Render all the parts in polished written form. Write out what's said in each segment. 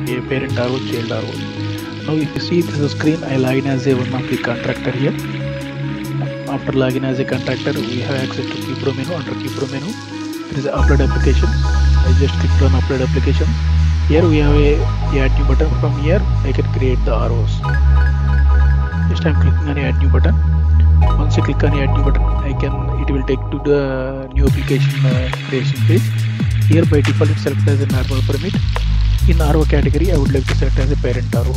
a parent RO, child RO. Now if you see this screen, I login as a one of the contractor here. After login as a contractor, we have access to Keypro menu. Under Keypro menu, there is upload application. I just clicked on upload application. Here we have a add new button. From here I can create the ROs. Just I'm clicking on add new button. Once I click on add new button, it will take to the new application creation page. Here by default it's selected as a normal permit. In RO category I would like to select as a parent RO.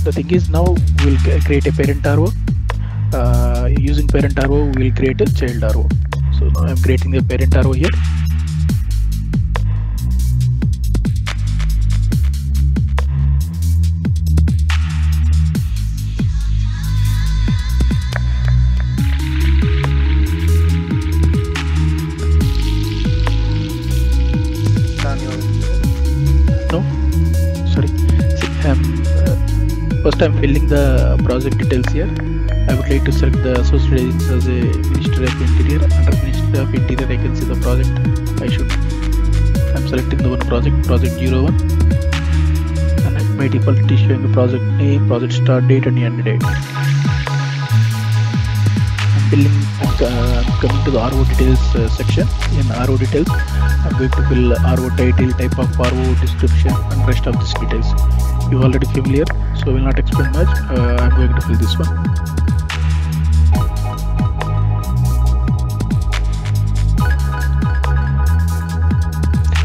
The thing is, now we will create a parent RO. Using parent RO we will create a child RO. So now I am creating the parent RO here. First I'm filling the project details here. I would like to select the associate agency as a Ministry of Interior. Under Ministry of Interior I can see the project. I'm selecting the one project 01, and by default it is showing the project name, project start date and end date. I'm coming to the RO details section. In RO details I'm going to fill RO title, type of RO, description and rest of these details. You already familiar, so I will not explain much. I'm going to fill this one.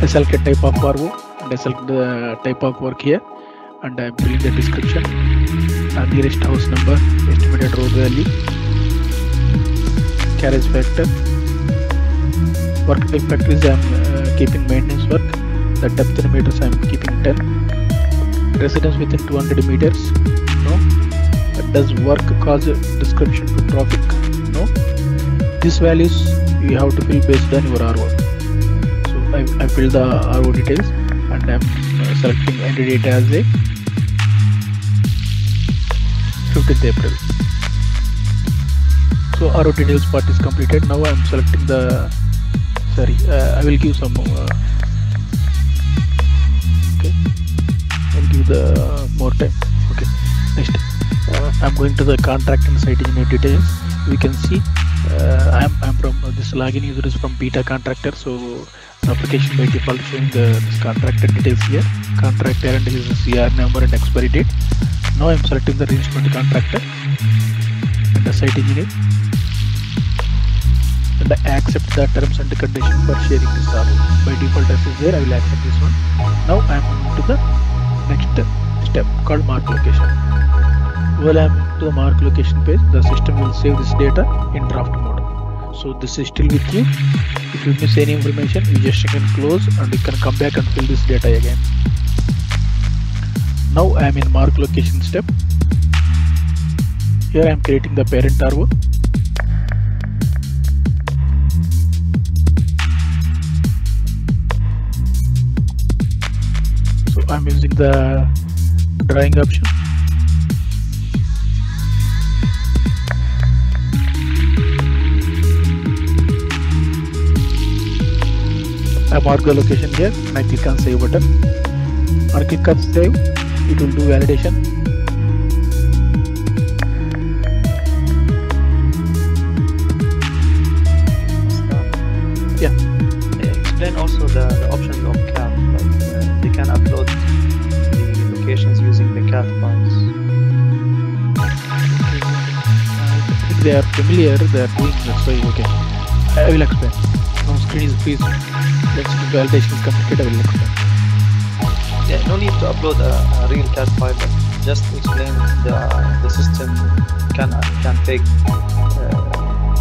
I select a type of RO and I select the type of work here, and I'm filling the description, nearest house number, estimated road value, carriage factor, work type factor is I'm keeping maintenance work, the depth in meters I'm keeping 10, residence within 200 meters, no. Does work cause description to traffic? No. These values you have to fill based on your RO. So I fill the RO details and I'm selecting end date as a 15th April. So RO details part is completed. Now I'm selecting the I will give some okay. I'll give the more time. Okay, next I'm going to the contract and site engineer details. We can see I'm from this login user is from beta contractor, so the application by default showing this contractor details here. Contractor and his CR number and expiry date. Now I'm selecting the arrangement contractor and the site engineer, and I accept the terms and conditions for sharing this RO. By default as is there, I will accept this one. Now I am to the next step called mark location. While I am to the mark location page, the system will save this data in draft mode. So this is still with you. If you miss any information, you just can close and you can come back and fill this data again. Now I am in mark location step. Here I am creating the parent RO. So I am using the drawing option. I mark the location here and I click on save button. Or click on save, it will do validation. Yeah. Explain also the options of CAD. Like they can upload the locations using the CAD files. If they are familiar, they are doing this. So okay, I will explain. Now screen is freeze. Let's do validation is completed. I will explain. Yeah, no need to upload a real CAD file, but just explain the system can take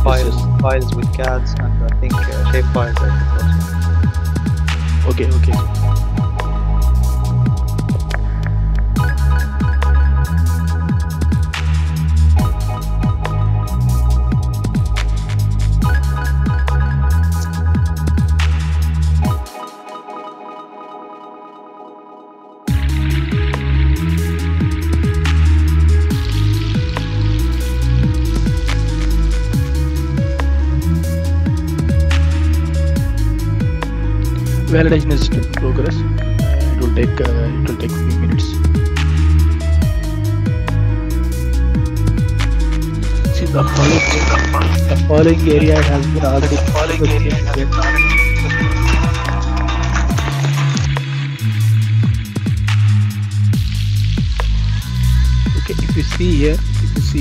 files with CADs and I think shape files also. Okay. Validation is still in progress. It will take few minutes. See, the following area has been already okay. If you see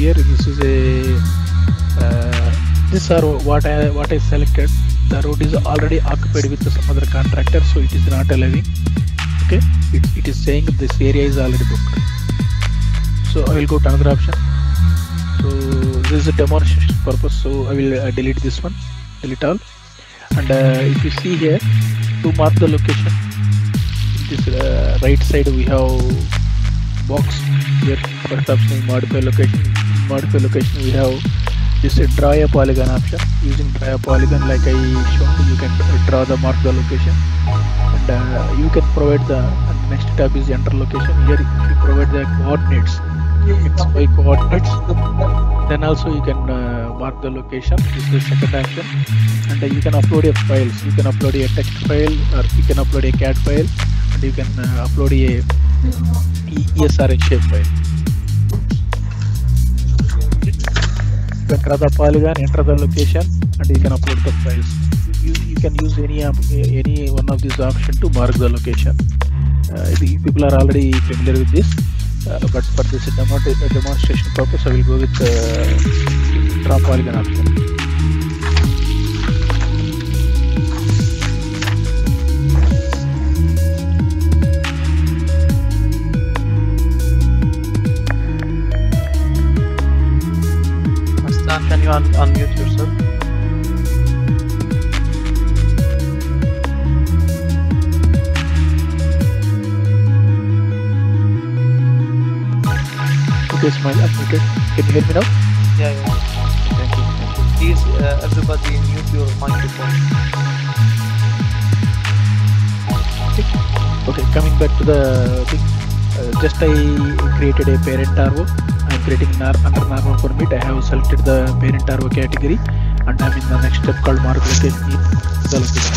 here, this is a these are what I selected. The road is already occupied with some other contractor, so it is not allowing. Okay, it is saying this area is already booked. So I will go to another option. So this is a demonstration purpose, so I will delete this one, delete all. And if you see here, to mark the location, this right side we have box here. First option is modify location. Modify location we have this draw a polygon option. Using draw a polygon, like I showed, you can draw the mark the location, and you can provide the next tab is enter location. Here you provide the coordinates, XY coordinates. Then also you can mark the location. This is the second option, and you can upload a files. You can upload a text file, or you can upload a CAD file, and you can upload a ESRN shape file. You can draw the polygon, enter the location, and you can upload the files. You can use any one of these options to mark the location. People are already familiar with this, but for this demonstration purpose, I will go with draw polygon option. Can you unmute yourself? Okay, Smile, unmuted. Can you hear me now? Yeah. Thank you. Please, everybody mute your microphone. Okay, coming back to the thing. Just I created a parent RO. I'm creating under normal permit. I have selected the parent RO category, and I'm in the next step called mark location in the location.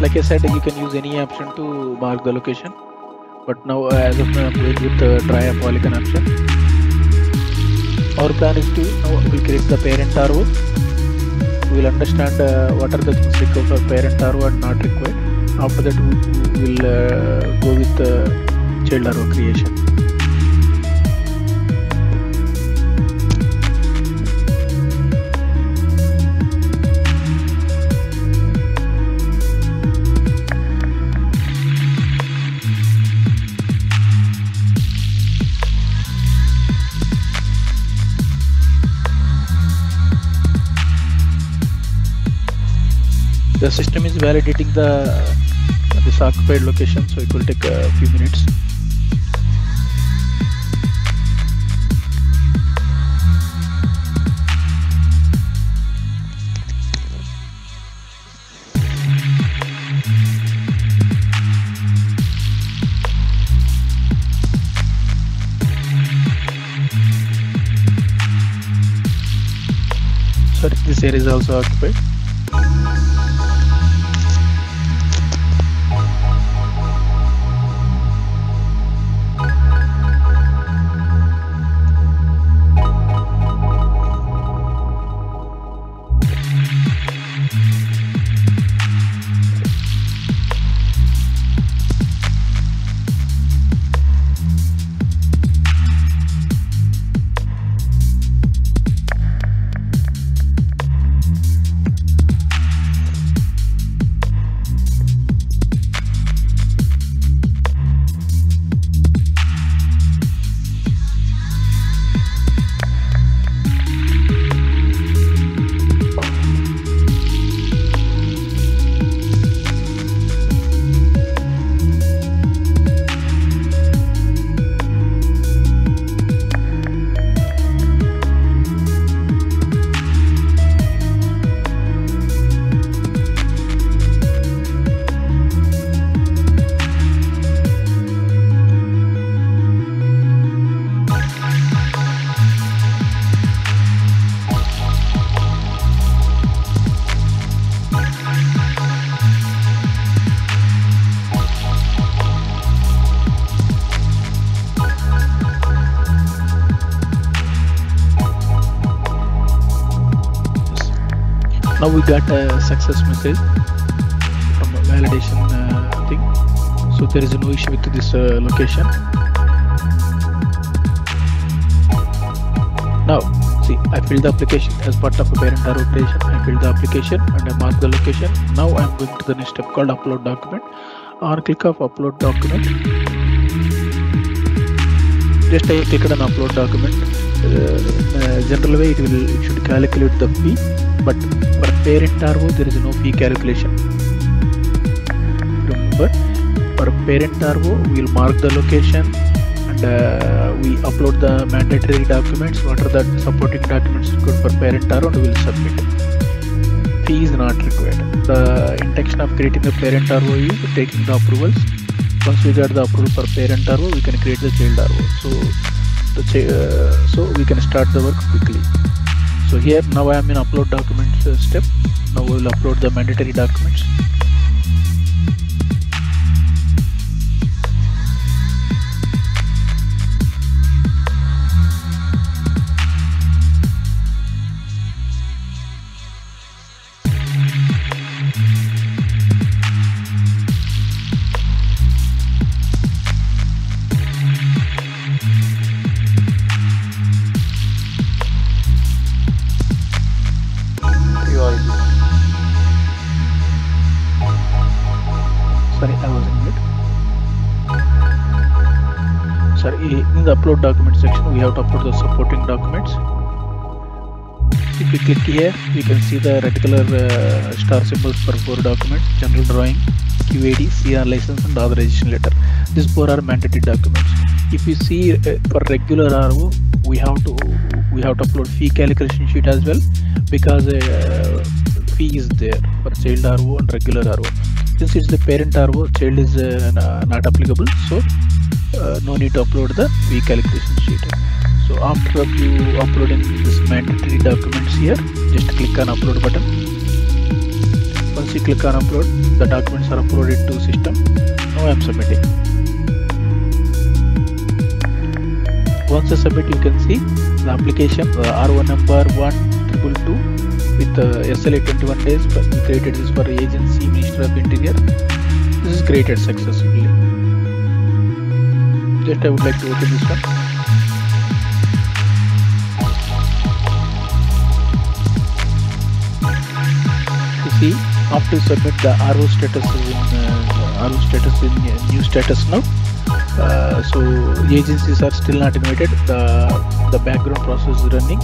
Like I said, you can use any option to mark the location, but now as of now I'm going with try a polygon option. Our plan is to now we'll create the parent RO. We will understand what are the things required for parent RO and not required. After that we will go with child RO creation. The system is validating this occupied location, so it will take a few minutes. Sorry, this area is also occupied. Now we got a success message from a validation thing. So there is no issue with this location. Now see, I filled the application as part of a parent R operation. I filled the application and I marked the location. Now I am going to the next step called upload document. On click of upload document, just I click on upload document. In a general way, it should calculate the fee, but for parent RO there is no fee calculation. Remember, for parent RO we will mark the location and we upload the mandatory documents. What are the supporting documents required for parent RO, and we will submit. Fee is not required. The intention of creating the parent RO is taking the approvals. Once we got the approval for parent RO, we can create the child RO. So we can start the work quickly. So here now I am in upload documents step. Now we will upload the mandatory documents. Sorry, I was in mute. Sorry, in the upload document section, we have to upload the supporting documents. If we click here, we can see the red color star symbols for 4 documents: general drawing, QAD, CR license, and authorization letter. These 4 are mandatory documents. If you see for regular RO, we have to upload fee calculation sheet as well, because fee is there for child RO and regular RO. Since it's the parent RO, child is not applicable, so no need to upload the fee calculation sheet. So after you uploading this mandatory documents here, just click on upload button. Once you click on upload, the documents are uploaded to system. Now I am submitting. Once I submit, you can see the application R1 number 1222 with SLA 21 days. But we created this for agency, Ministry of Interior. This is created successfully. Just I would like to open this one. You see, after you submit, the RO status is in new status now. So agencies are still not invited. The background process is running.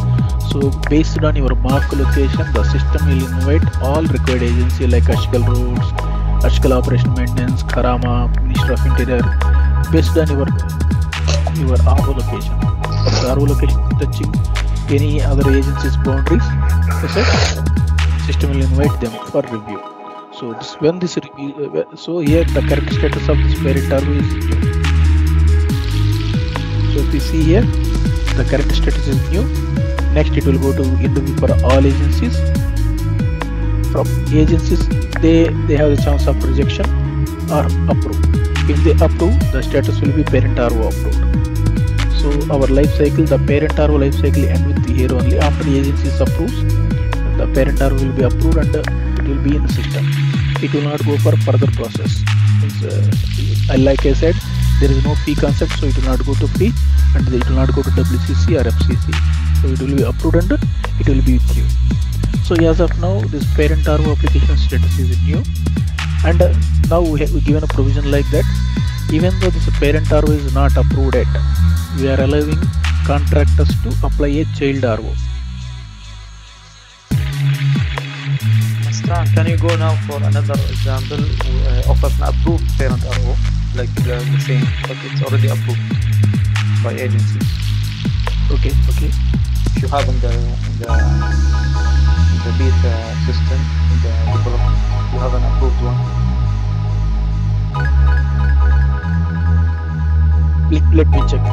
So based on your mark location, the system will invite all required agencies like Ashkal Roads, Ashkal Operation Maintenance, Karama, Ministry of Interior, based on your RO location. If the RO location touching any other agency's boundaries, system will invite them for review. So when this review, so here the current status of this parent RO is new. So if you see here, the current status is new. Next it will go to interview for all agencies. From agencies, they have the chance of rejection or approve. If they approve, the status will be parent RO approved. So our life cycle, the parent RO life cycle end with here only. After the agencies approves, the parent RO will be approved and it will be in the system. It will not go for further process. Like I said, there is no fee concept, so it will not go to fee and it will not go to WCC or FCC. So it will be approved and it will be with you. So as of now, this parent RO application status is new, and now we have given a provision like that. Even though this parent RO is not approved yet, we are allowing contractors to apply a child RO. Can you go now for another example of an approved parent RO, like the same, but it's already approved by agencies? Okay. If you have in the beta system, in the development, you have an approved one. Let me check.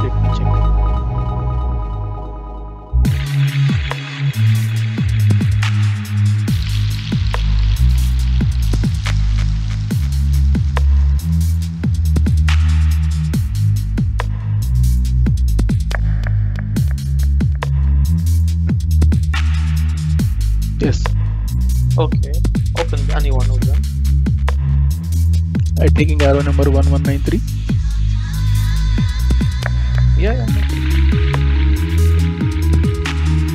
Yes, Okay, open any one of them. I'm taking RO number 1193. Yeah.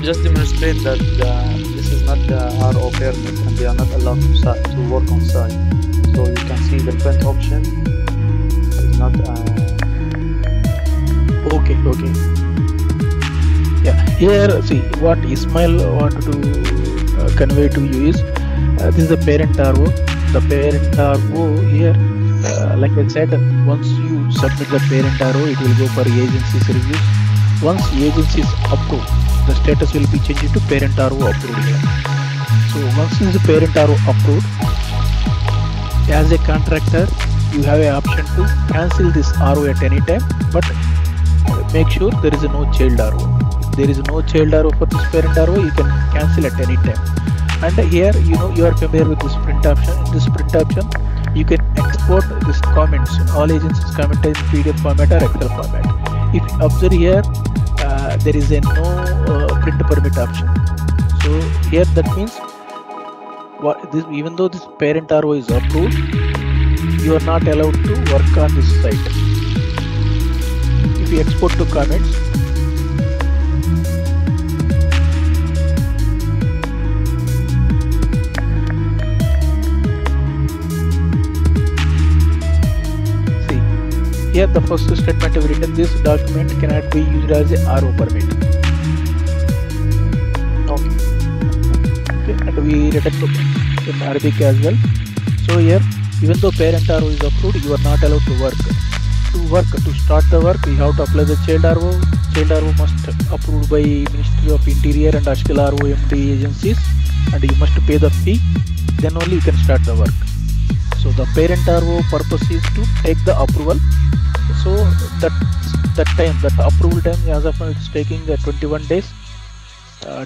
Just demonstrate that this is not the RO permit and they are not allowed to work on site. So you can see the print option is not. Okay. Yeah. Here, see what Ismail wanted to convey to you is this is the parent RO. The parent RO here, like I said, once you submit the parent RO, it will go for agency's reviews. Once agency is approved, the status will be changed to parent RO approved here. So once is the parent RO approved, as a contractor, you have an option to cancel this RO at any time, but make sure there is no child RO. If there is no child RO for this parent RO, you can cancel at any time. And here, you are familiar with this print option. In this print option, you can export these comments, all agencies comment in PDF format or Excel format. If you observe here, there is a no print permit option. So here that means even though this parent RO is approved, you are not allowed to work on this site. If you export to comments, see here the first statement is written, this document cannot be used as a RO permit. Okay, and we written in Arabic as well. So here, even though parent RO is approved, you are not allowed to work. To start the work, you have to apply the child RO. Child RO must approved by Ministry of Interior and Ashkel RO MD agencies, and you must pay the fee. Then only you can start the work. So the parent RO purpose is to take the approval. So that approval time as of now it's taking 21 days,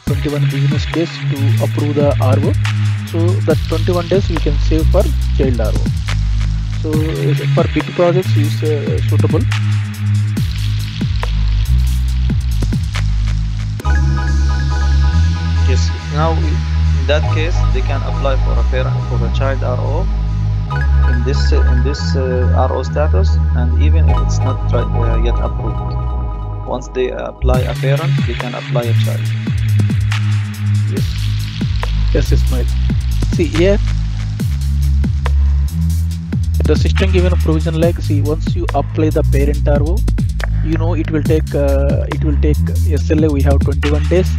21 business days to approve the RO. So that 21 days we can save for child RO. So for big projects is suitable. Yes. Now in that case, they can apply for a child RO in this RO status, and even if it's not yet approved, once they apply a parent, they can apply a child. Yes, Ismail. See here, the system given a provision like, see, once you apply the parent RO, it will take SLA. We have 21 days.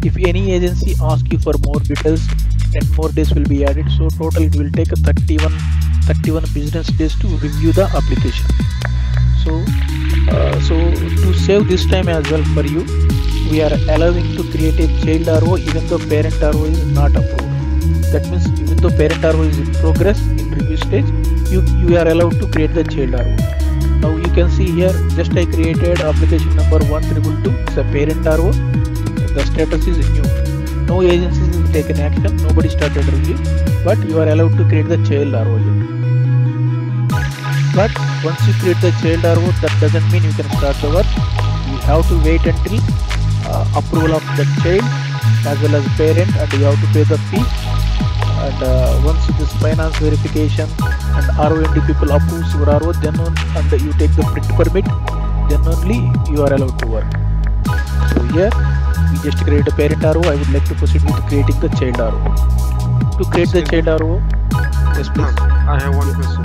If any agency asks you for more details, 10 more days will be added. So total it will take 31 business days to review the application. So to save this time as well for you, we are allowing to create a child RO even though parent RO is not approved. That means even though parent RO is in progress in review stage, you are allowed to create the child RO. Now you can see here, just I created application number 1222. It's a parent RO. The status is new. No agencies will take an action. Nobody started review, but you are allowed to create the child RO yet. But once you create the child RO, that doesn't mean you can start the work. You have to wait until approval of the child as well as parent, and you have to pay the fee. And once this finance verification and ROND people approves your RO, then and you take the print permit, then only you are allowed to work. So here we just create a parent RO. I would like to proceed with creating the child RO. To create the child RO, yes please. I have one question.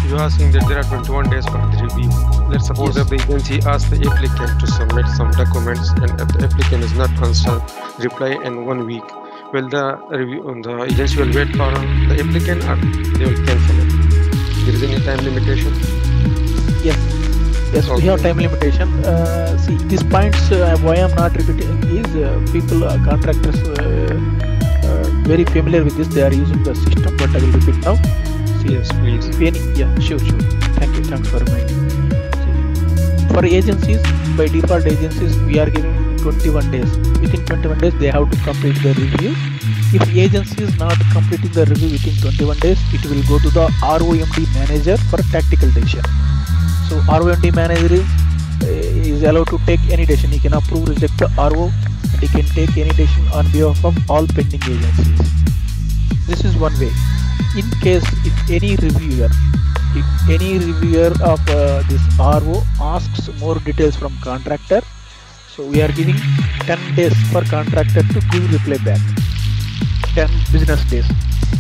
You are saying that there are 21 days for the review. Let's suppose that the agency asks the applicant to submit some documents, and if the applicant is not answered, reply in 1 week. Will the agency will wait for the applicant, or they will cancel it? There is any time limitation? Yes, okay. We have time limitation. See, these points why I am not repeating is people, contractors, very familiar with this. They are using the system, but I will repeat now. See, yes, please. If any, sure. Thanks for reminding. See, for agencies, by default agencies, we are giving 21 days. Within 21 days, they have to complete the review. If agency is not completing the review within 21 days, it will go to the ROMD manager for tactical decision. So ROMD manager is is allowed to take any decision. He can approve, reject the RO, and he can take any decision on behalf of all pending agencies. This is one way. In case if any reviewer of this RO asks more details from contractor, so we are giving 10 days for contractor to give reply back. 10 business days.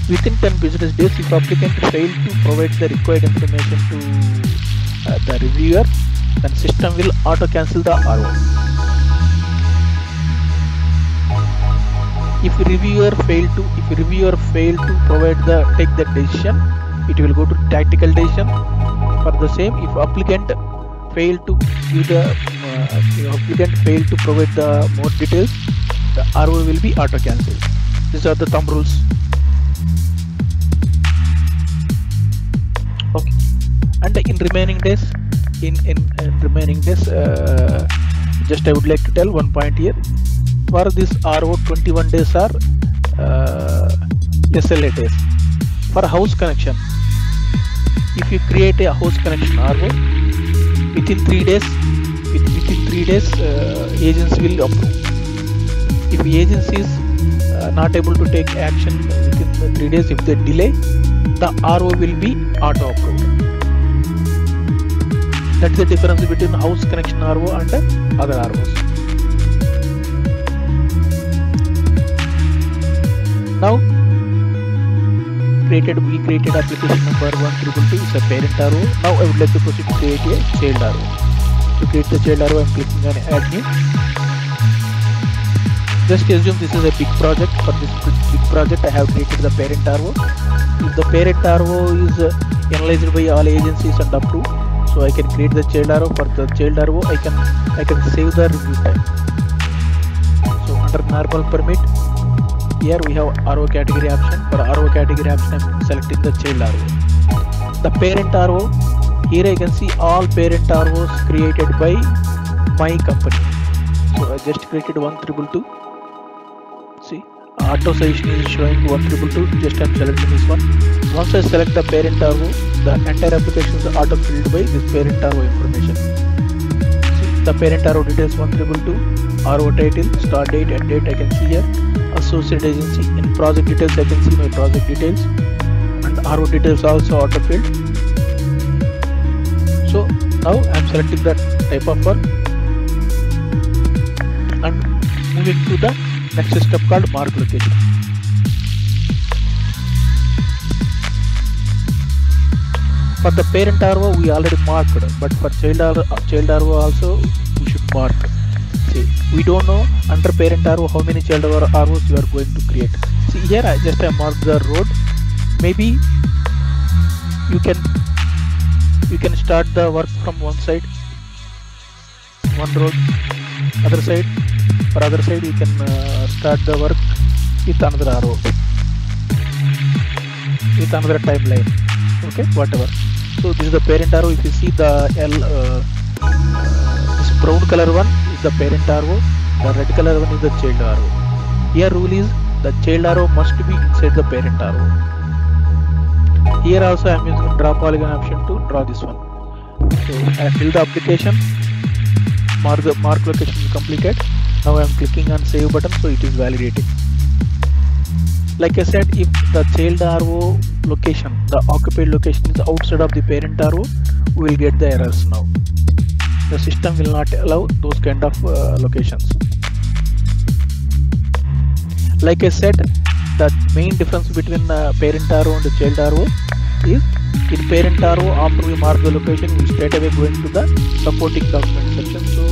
Within 10 business days, if applicant fail to provide the required information to the reviewer, then system will auto cancel the RO. If reviewer fail to take the decision, it will go to tactical decision. For the same, if applicant fail to provide the more details, the RO will be auto cancelled. These are the thumb rules. Okay. And in remaining days, just I would like to tell one point here. For this RO, 21 days are SLA days. For house connection, if you create a house connection RO, within 3 days, agency will approve. If the agency is not able to take action within the 3 days, if they delay, the RO will be auto approved. That's the difference between house connection RO and other ROs. Now, we created application number 1222 is a parent RO. Now I would like to proceed to create a child RO. To create the child RO, I am clicking on add new. Just assume this is a big project. For this big project, I have created the parent RO. If the parent RO is analyzed by all agencies and approved, so I can create the child RO. For the child RO, I can save the review time. So under normal permit, here we have RO category option. For RO category option, I am selecting the child RO. The parent RO, here I can see all parent ROs created by my company. So I just created 1222. See, auto suggestion is showing 1222. Just I am selecting this one. Once I select the parent RO, the entire application is auto filled by this parent RO information. See, the parent RO details 1222, RO title, start date, end date I can see here. Associate agency. In project details, I can see my project details, and RO details also auto filled. So now I am selecting the type of work and moving to the next step called mark location. For the parent RO we already marked, but for child RO also we should mark. See, we don't know under parent RO how many child ROs you are going to create. See here I just marked the road. Maybe you can start the work from one side, one road, other side. For other side you can start the work with another RO, with another timeline. Okay, whatever. So this is the parent RO. If you see the this brown color one is the parent RO, the red color one is the child RO. Here rule is the child RO must be inside the parent RO. Here also I am using draw polygon option to draw this one. So I fill the application, mark location is completed. Now I am clicking on save button, so it is validating. Like I said, if the child RO location, the occupied location is outside of the parent RO, we will get the errors now. The system will not allow those kind of locations. Like I said, the main difference between parent RO and the child RO is in parent RO, after we mark the location, we straight away go into the supporting document section. So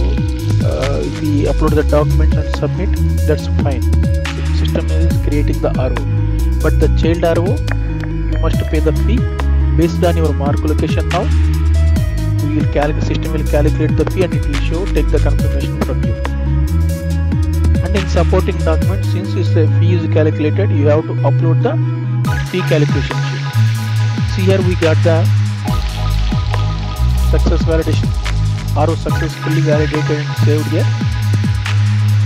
if we upload the documents and submit, that's fine. System is creating the RO, but the child RO you must pay the fee based on your mark location. Now system will calculate the fee and it will show take the confirmation from you. And in supporting document, since the fee is calculated, you have to upload the fee calculation sheet. See here we got the success validation, RO successfully validated and saved here.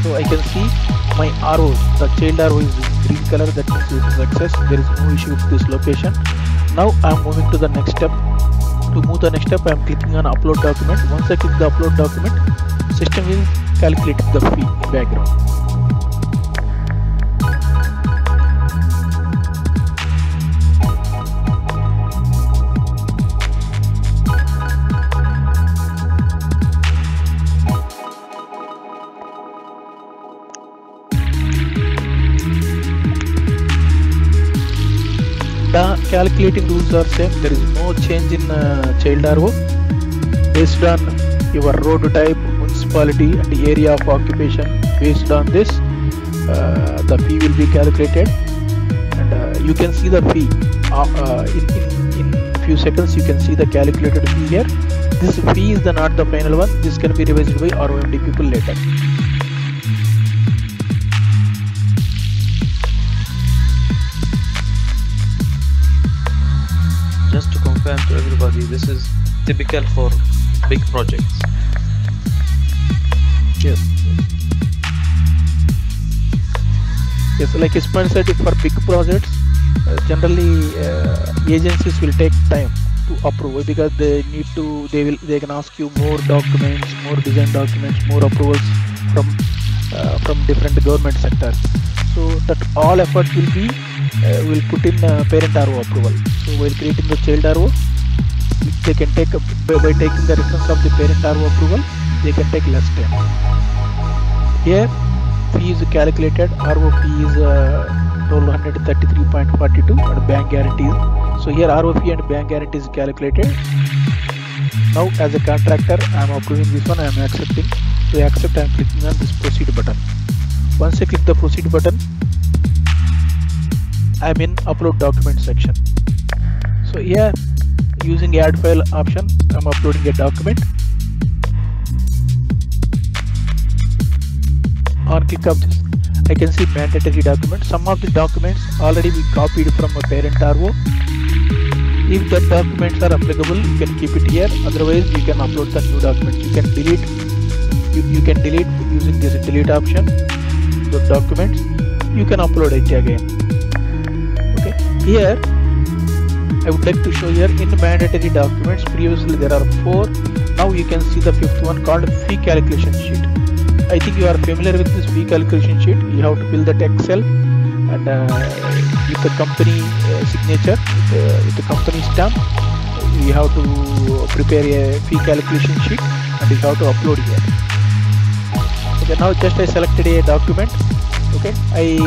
So I can see my RO, the child RO is green color, that means it is success. There is no issue with this location. Now I am moving to the next step. To move the next step, I am clicking on upload document. Once I click the upload document, system will calculate the fee in background. The calculating rules are same. There is no change in child RO. Based on your road type, municipality and the area of occupation, based on this the fee will be calculated, and you can see the fee in few seconds. You can see the calculated fee here. This fee is not the final one. This can be revised by ROMD people later. Just to confirm to everybody, this is typical for big projects. Yes. Yes, like Ismail said, for big projects, generally agencies will take time to approve because they need to. They can ask you more documents, more design documents, more approvals from different government sectors. So that all effort will put in parent RO approval. So while creating the child RO, they can take by taking the reference of the parent RO approval, they can take less time. Here fee is calculated. RO fee is 1233.42 and bank guarantees. So here RO fee and bank guarantee is calculated. Now as a contractor, I am approving this one. I am accepting. To accept, I am clicking on this proceed button. Once I click the proceed button, I am in upload document section. So here, using add file option, I am uploading a document. On click of this, I can see mandatory documents. Some of the documents already we copied from a parent RO. If the documents are applicable, you can keep it here. Otherwise, you can upload the new documents. You can delete. You can delete using this delete option. The documents, you can upload it again. Okay. Here, I would like to show here in mandatory documents. Previously there are 4. Now you can see the 5th one called fee calculation sheet. I think you are familiar with this fee calculation sheet. You have to fill that Excel and with the company signature, with the company stamp, you have to prepare a fee calculation sheet and you have to upload here. Okay, now just I selected a document. Okay, I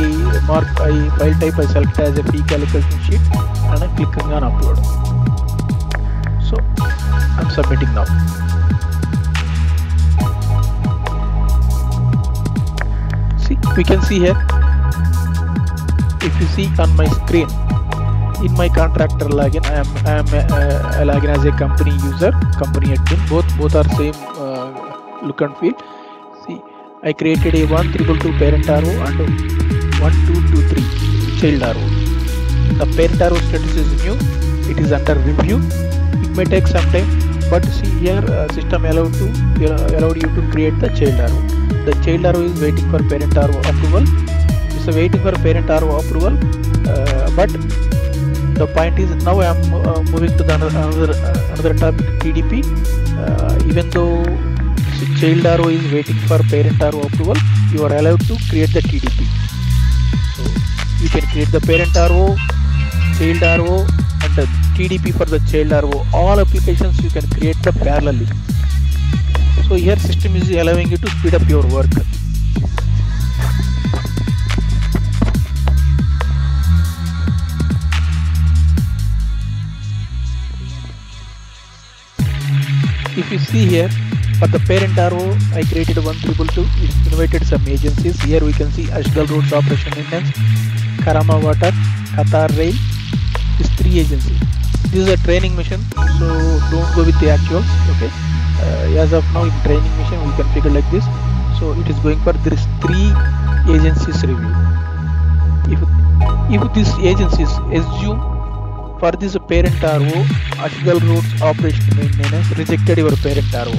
file type I select as a fee calculation sheet and I'm clicking on upload. So I'm submitting now. See, we can see here. If you see on my screen, in my contractor login, I am a login as a company user, company admin. Both are same look and feel. See, I created a 1222 parent RO and 1223 child RO. The parent RO status is new. It is under review. It may take some time, but see here system allowed you to create the child RO. The child RO is waiting for parent RO approval. It's waiting for parent RO approval, but the point is now I am moving to the another topic, TDP. Even though child RO is waiting for parent RO approval, you are allowed to create the TDP. So you can create the parent RO, child RO and the TDP for the child RO. All applications you can create the parallelly. So here system is allowing you to speed up your work. If you see here, for the parent RO, I created 1222, invited some agencies. Here we can see Ashgal Roads Operation Maintenance, Karama Water, Qatar Rail. These 3 agencies. This is a training mission, so don't go with the actuals. Okay. As of now, in training mission, we configure like this. So it is going for this 3 agencies review. If these agencies assume for this parent RO, Ashgal Roads Operation Maintenance rejected your parent RO.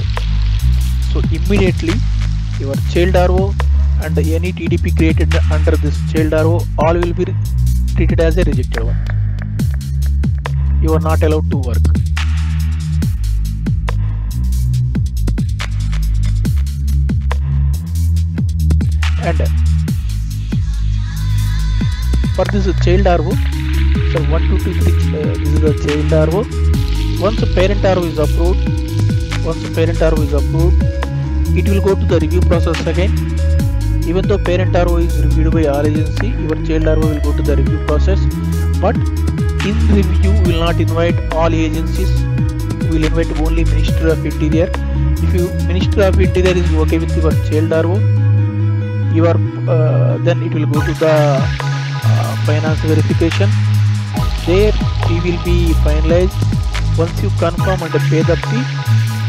So immediately your child RO and any TDP created under this child RO, all will be treated as a rejected one. You are not allowed to work. for this child RO. So 1, 2, 2, 3, this is the child RO. Once the parent RO is approved, it will go to the review process again. Even though parent RO is reviewed by all agency, your child RO will go to the review process. But in review, we will not invite all agencies. We will invite only Ministry of Interior. If you Ministry of Interior is okay with your child RO, then it will go to the finance verification. There fee will be finalized. Once you confirm and pay the fee,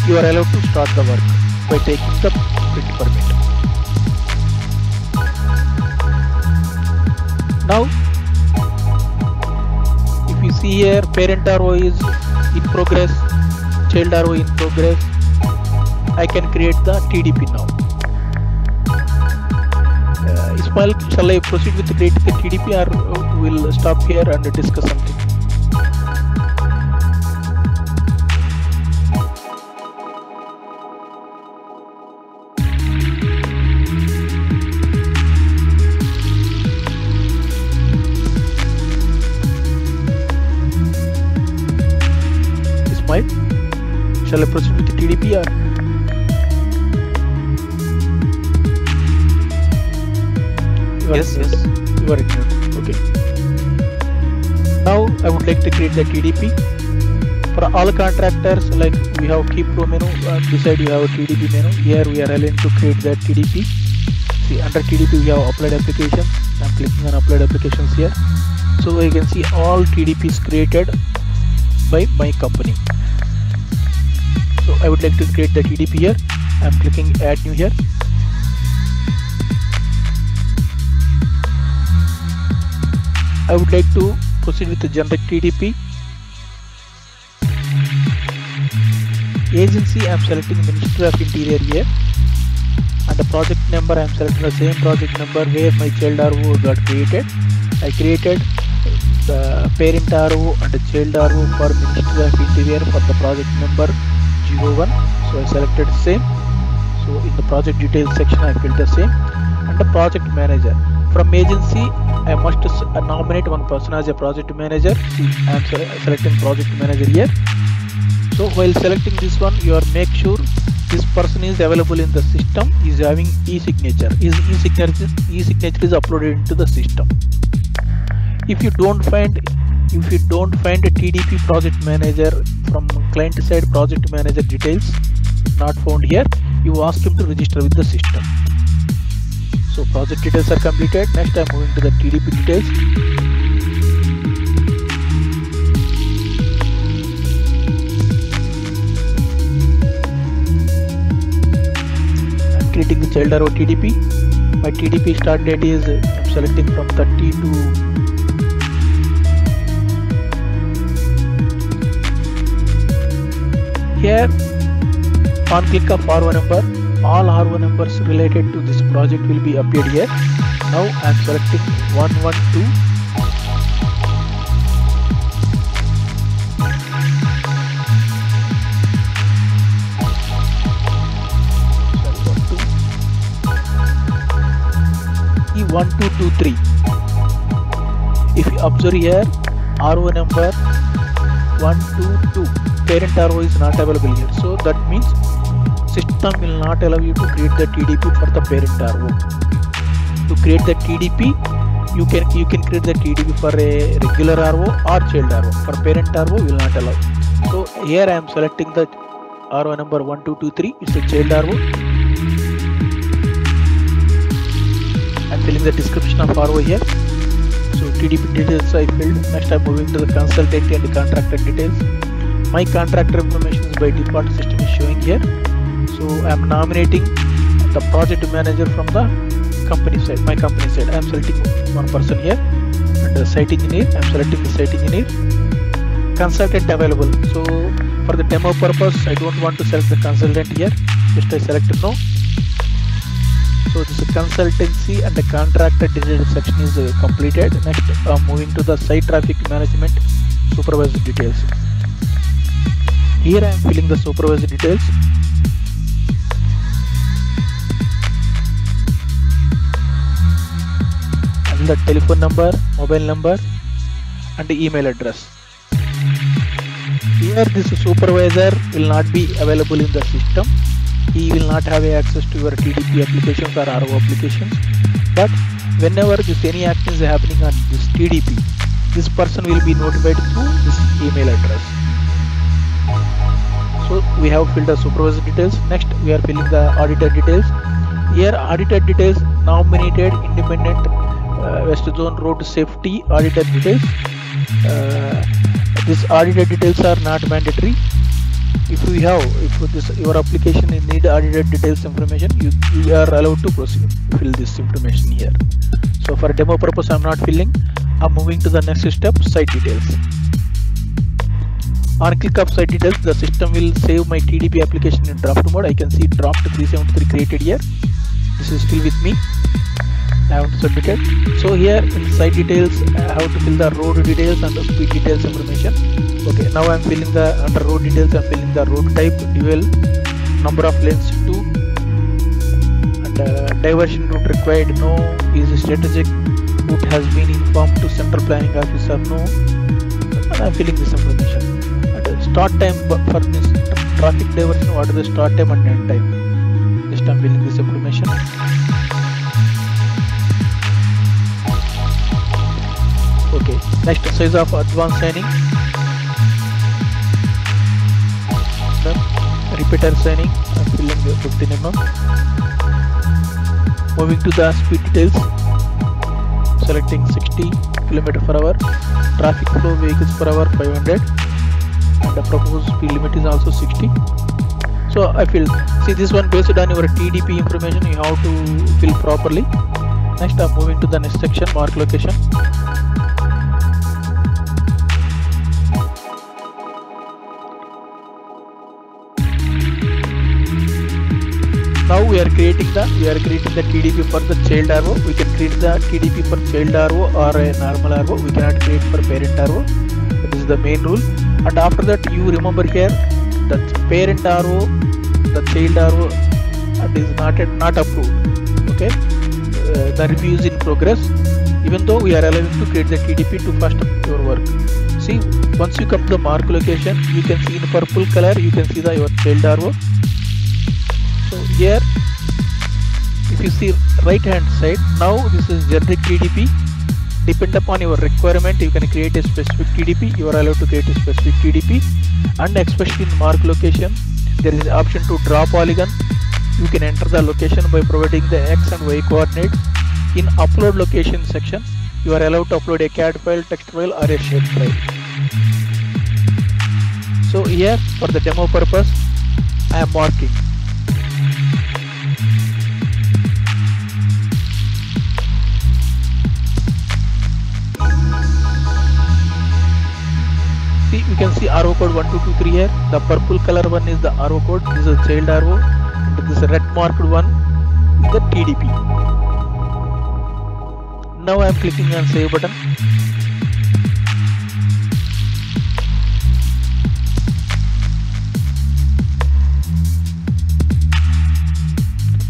you are allowed to start the work by taking the print permit. Now, if you see here, parent RO is in progress, child RO in progress. I can create the TDP now. Ismail, shall I proceed with creating the TDP, or we'll stop here and discuss something? Ismail, shall I proceed with the TDP, or? Yes. You are ignorant. Okay. Now I would like to create the TDP for all contractors. Like we have keep pro menu, beside you have a TDP menu. Here we are allowed to create that TDP. See, under TDP we have applied applications. I'm clicking on applied applications here. So you can see all TDPs created by my company. So I would like to create the TDP here. I'm clicking add new here. I would like to proceed with the generic TDP. Agency, I am selecting Ministry of Interior here, and the project number I am selecting the same project number where my child RO got created. I created the parent RO and the child RO for Ministry of Interior for the project number 01. So I selected same. So in the project details section I filled the same, and the project manager. From agency, I must nominate one person as a project manager. See, I am selecting project manager here. So while selecting this one, you are make sure this person is available in the system, is having e-signature. His e-signature is uploaded into the system. If you don't find a TDP project manager from client side, project manager details not found here, you ask him to register with the system. So project details are completed. Next I am moving to the TDP details. I am creating the child RO TDP. My TDP start date is, I am selecting from 30 to here. On click of RO number, all RO numbers related to this project will be appeared here. Now I am selecting 112. E1223. If you observe here, RO number 122, parent RO is not available here. So that means system will not allow you to create the TDP for the parent RO. To create the TDP, you can create the TDP for a regular RO or child RO. For parent RO, will not allow. So here I am selecting the RO number 1223. It's a child RO. I am filling the description of RO here. So TDP details I filled. Next I am moving to the consultant and the contractor details. My contractor information is by default system is showing here. So I am nominating the project manager from the company side, my company side. I am selecting one person here, and the site engineer, I am selecting the site engineer. Consultant available. So for the demo purpose, I don't want to select the consultant here. Just I select no. So this consultancy and the contractor details section is completed. Next, moving to the site traffic management supervisor details. Here I am filling the supervisor details. the telephone number, mobile number, and the email address. Here this supervisor will not be available in the system. He will not have access to your TDP applications or RO applications. But whenever any action is happening on this TDP, this person will be notified through this email address. So we have filled the supervisor details. Next we are filling the auditor details. Here auditor details, nominated independent West Zone Road Safety auditor details. These auditor details are not mandatory. If your application need auditor details information, you are allowed to proceed fill this information here. So for demo purpose, I'm not filling. I'm moving to the next step, site details. On click of site details, the system will save my TDP application in draft mode. I can see draft 373 created here. This is still with me. I haven't submitted. So here in site details, I have to fill the road details and the speed details information. Okay, now I'm filling the under road details. I'm filling the road type, dual, number of lanes 2, and diversion route required. No. Is strategic route has been informed to central planning officer. No. And I'm filling this information. And start time for this traffic diversion. What is the start time and end time? Just I'm filling this information. Okay, next size of advanced signing, then repeater signing, I'm filling the 15 mm. Moving to the speed details, selecting 60 km/h, traffic flow vehicles per hour 500, and the proposed speed limit is also 60. So I fill. See, this one based on your TDP information, you have to fill properly. Next I'm moving to the next section, mark location. Now we are creating the TDP for the child RO. We can create the TDP for child RO or a normal RO. We cannot create for parent RO. This is the main rule. And after that, you remember here that parent RO, the child RO, is not approved. Okay, the review is in progress. Even though we are allowing to create the TDP to fast up your work. See, once you come to the mark location, you can see in purple color. You can see your child RO. So here, if you see right hand side, now this is generic TDP. Depend upon your requirement, you can create a specific TDP. You are allowed to create a specific TDP, and especially in mark location, there is an option to draw polygon. You can enter the location by providing the X and Y coordinates. In upload location section, you are allowed to upload a CAD file, text file, or a shape file. So here, for the demo purpose, I am marking. See, you can see RO code 1223 here. The purple color one is the RO code. This is a child RO. And this red marked one is the TDP. Now I am clicking on save button.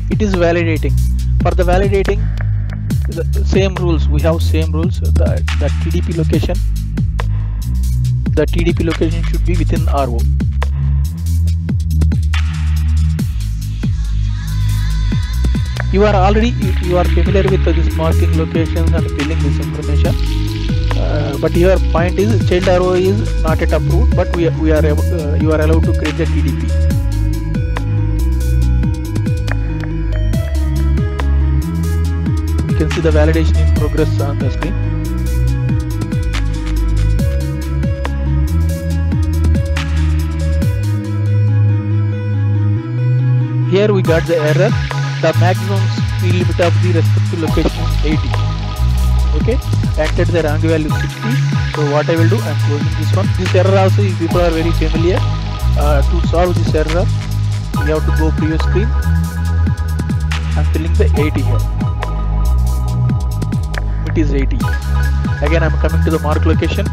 It is validating. For the validating, the same rules. We have same rules. The TDP location. The TDP location should be within RO. You are familiar with this marking locations and filling this information. But your point is child RO is not yet approved, but you are allowed to create the TDP. You can see the validation in progress on the screen. Here we got the error. The maximum speed limit of the respective location is 80. Okay, entered the wrong value 60. So what I will do, I am closing this one. This error also people are very familiar. To solve this error, we have to go previous screen. I am filling the 80 here. It is 80. Again, I am coming to the mark location.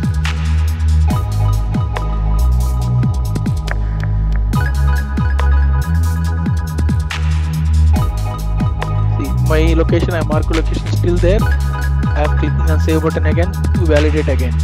My location, I mark location still there. I am clicking on save button again to validate again.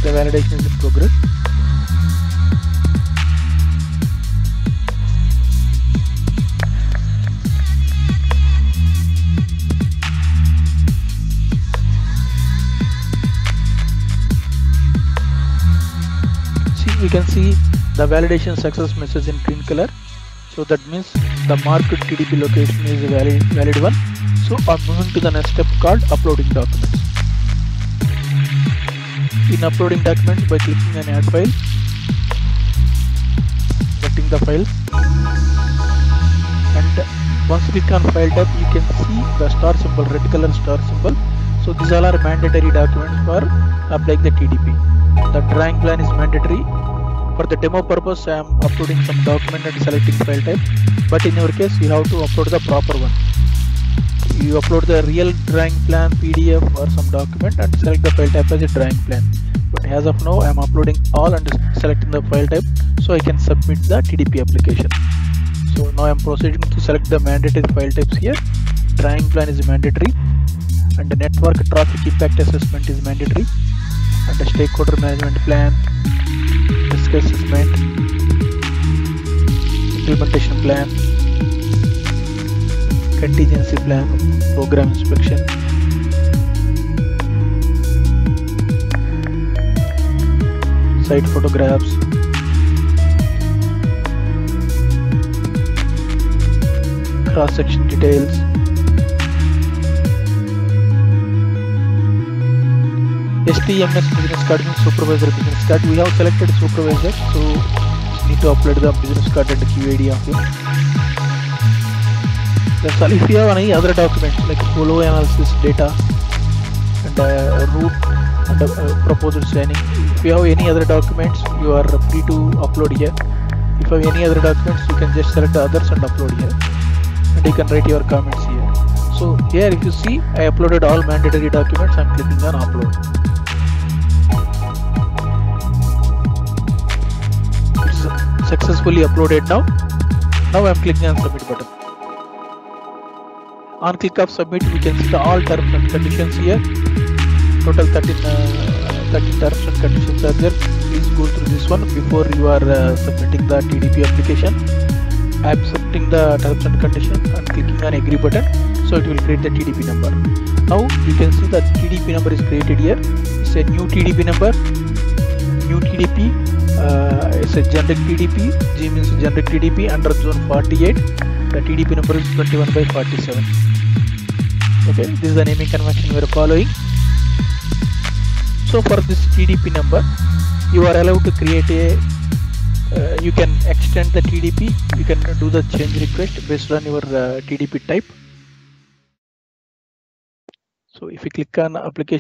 The validation is in progress. See, we can see the validation success message in green color. So that means the marked TDP location is a valid one. So I'm moving to the next step called uploading documents. In uploading documents, by clicking on add file, selecting the file, and once you click on file tab, you can see the star symbol, red color star symbol. So these all are mandatory documents for applying the TDP. The drawing plan is mandatory. For the demo purpose, I am uploading some document and selecting file type, but in your case you have to upload the proper one. You upload the real drawing plan PDF or some document and select the file type as a drawing plan. But as of now, I am uploading all and selecting the file type so I can submit the TDP application. So now I am proceeding to select the mandatory file types here. Drawing plan is mandatory, and the network traffic impact assessment is mandatory, and the stakeholder management plan, risk assessment, implementation plan, contingency plan, program inspection, site photographs, cross-section details, STMS business card means supervisor business card. We have selected supervisor, so need to upload the business card and the QID of him. That's all. If you have any other documents like follow analysis data and route and proposal signing, if you have any other documents, you are free to upload here. If you have any other documents, you can just select the others and upload here, and you can write your comments here. So here, if you see, I uploaded all mandatory documents. I'm clicking on upload. It's successfully uploaded now. Now I'm clicking on submit button. On click of submit, we can see the all terms and conditions here. Total 13 terms and conditions are there. Please go through this one before you are submitting the TDP application. I am accepting the terms and conditions and clicking on agree button, so it will create the TDP number. Now you can see that TDP number is created here. It's a new TDP number, new TDP. It's a generic TDP. G means generic TDP under zone 48. The TDP number is 21/47. Okay, this is the naming convention we are following. So for this TDP number, you are allowed to create a you can extend the TDP, you can do the change request based on your TDP type. So if you click on application